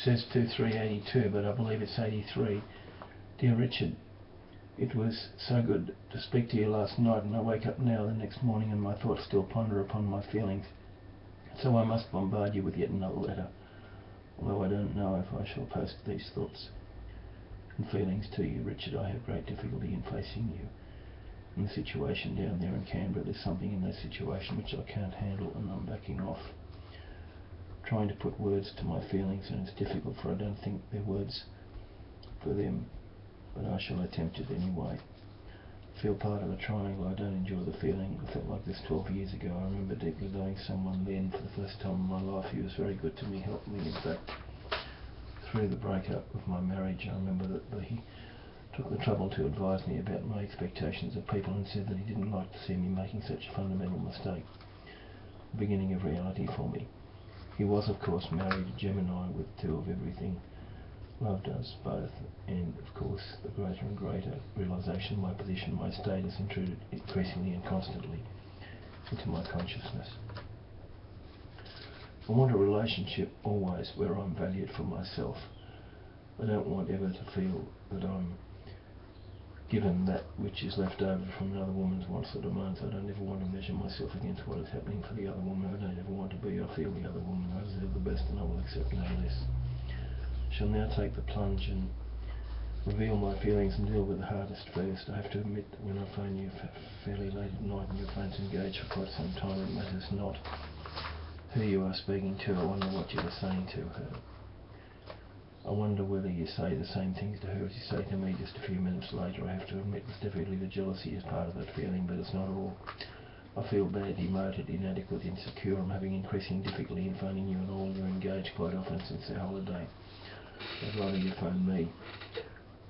says 2382, but I believe it's 83. Dear Richard, it was so good to speak to you last night, and I wake up now the next morning and my thoughts still ponder upon my feelings. So I must bombard you with yet another letter, although I don't know if I shall post these thoughts and feelings to you. Richard, I have great difficulty in facing you. In the situation down there in Canberra, there's something in that situation which I can't handle, and I'm backing off. Trying to put words to my feelings, and it's difficult, for I don't think they're words for them, but I shall attempt it anyway. I feel part of a triangle. I don't enjoy the feeling. I felt like this 12 years ago. I remember deeply loving someone then for the first time in my life. He was very good to me, helped me. In fact, through the breakup of my marriage, I remember that he took the trouble to advise me about my expectations of people, and said that he didn't like to see me making such a fundamental mistake. The beginning of reality for me. He was, of course, married a Gemini with two of everything. Love does both, and of course the greater and greater realisation of my position, my status, intruded increasingly and constantly into my consciousness. I want a relationship always where I'm valued for myself. I don't want ever to feel that I'm given that which is left over from another woman's wants or demands. I don't ever want to measure myself against what is happening for the other woman. I don't ever want to be or feel the other woman. I deserve the best, and I will accept no less. I shall now take the plunge and reveal my feelings and deal with the hardest first. I have to admit that when I phone you fairly late at night and your phone's engaged for quite some time, it matters not who you are speaking to. I wonder what you are saying to her. I wonder whether you say the same things to her as you say to me just a few minutes later. I have to admit that definitely the jealousy is part of that feeling, but it's not all. I feel bad, demoted, inadequate, insecure. I'm having increasing difficulty in phoning you, and all you're engaged quite often since the holiday. I'd rather you phone me.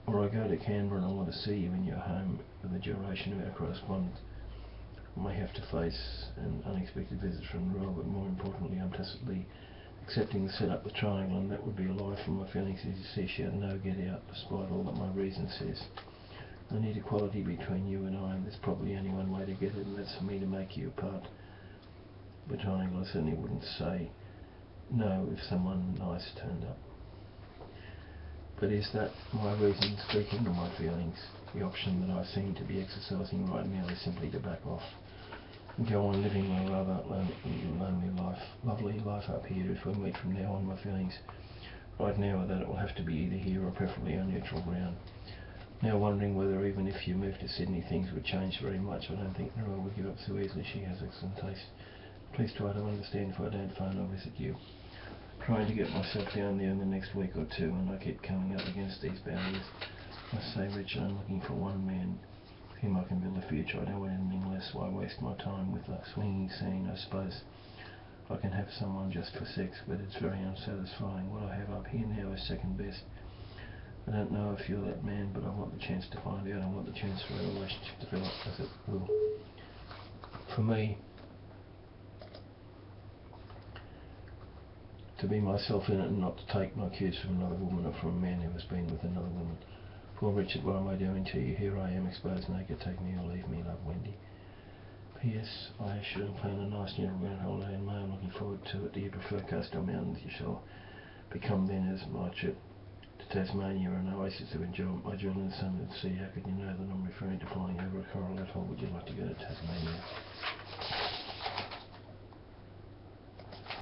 Or I go to Canberra and I want to see you in your home for the duration of our correspondence. I may have to face an unexpected visit from the royal, but more importantly, I'm tacitly accepting to set up the triangle, and that would be a lie from my feelings. As you see, she had no get out, despite all that my reason says. I need equality between you and I, and there's probably only one way to get it, and that's for me to make you a part of the triangle. I certainly wouldn't say no if someone nice turned up. But is that my reason speaking, or my feelings? The option that I seem to be exercising right now is simply to back off and go on living my rather lonely life, lovely life up here. If we meet from now on, my feelings right now are that it will have to be either here or preferably on neutral ground. Now wondering whether even if you moved to Sydney things would change very much. I don't think Nora would give up so easily. She has excellent taste. Please try to understand if I don't phone or visit you. Trying to get myself down there in the next week or two, and I keep coming up against these barriers. I say, Richard, I'm looking for one man with whom I can build a future. I don't want anything less. Why waste my time with a swinging scene? I suppose I can have someone just for sex, but it's very unsatisfying. What I have up here now is second best. I don't know if you're that man, but I want the chance to find out. I want the chance for a relationship to develop as it will. For me, to be myself in it and not to take my cues from another woman or from a man who has been with another woman. Poor Richard, what am I doing to you? Here I am, exposed naked. Take me or leave me. Love, Wendy. P.S. I should plan a nice neutral ground holiday in May. I'm looking forward to it. Do you prefer coastal mountains? You shall become then as my trip to Tasmania, an oasis to enjoy my jewel in the sun and sea. How could you know that I'm referring to flying over a coral atoll? Would you like to go to Tasmania?